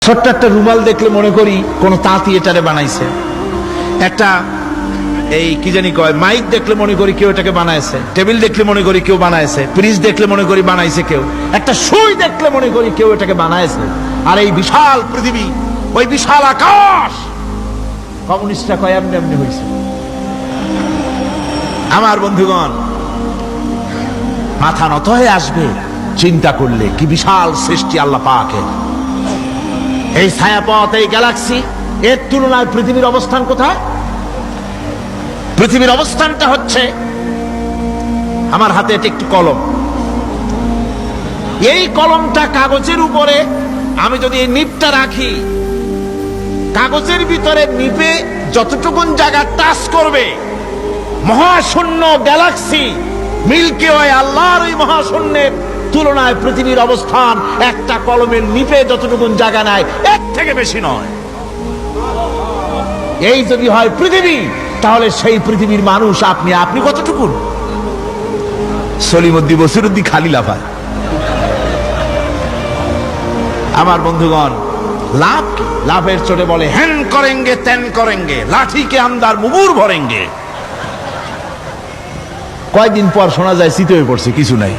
ছোট্ট একটা রুমাল দেখলে মনে করি কোন তাঁতি এটারে বানাইছে। একটা এই কি জানি কয় মাইক দেখলে মনে করি কেউ এটাকে বানাইছে। টেবিল দেখলে মনে করি কেউ বানাইছে। ফ্রিজ দেখলে মনে করি বানাইছে কেউ। একটা সুই দেখলে মনে করি কেউ এটাকে বানাইছে। আর এই বিশাল পৃথিবী, ওই বিশাল আকাশ কমিউনিস্টরা কয় এমনি এমনি হয়েছে। আমার বন্ধুগণ, মাথা নত হয়ে আসবে চিন্তা করলে কি বিশাল সৃষ্টি আল্লাহ পাকের। এই ছায়াপথ, এই গ্যালাক্সি, এর তুলনায় পৃথিবীর অবস্থান কোথায়? পৃথিবীর অবস্থানটা হচ্ছে, আমার হাতে এটা একটি কলম। এই কলমটা কাগজের উপরে আমি যদি এই নিপটা রাখি, কাগজের ভিতরে নিপে যতটুকুন জায়গা টাচ করবে, মহাশূন্য গ্যালাক্সি মিল্কি ওয়ে আল্লাহর ওই মহাশূন্যের তুলনায় পৃথিবীর অবস্থান একটা কলমের নিপে যতটুকুন জায়গা নেয় এর থেকে বেশি নয়। এই যদি হয় পৃথিবী, তাহলে সেই পৃথিবীর মানুষ আপনি কতটুকুন? সলিমুদ্দি বসিরুদ্দি খালি লাফায়। আমার বন্ধুগণ, লাভ কি? লাভের চোটে বলে হ্যান করেঙ্গে ত্যান করেঙ্গে, লাঠিকে আমদার মুগুর ভরেঙ্গে। কয়দিন পর শোনা যায় শীত হয়ে পড়ছে, কিছু নাই।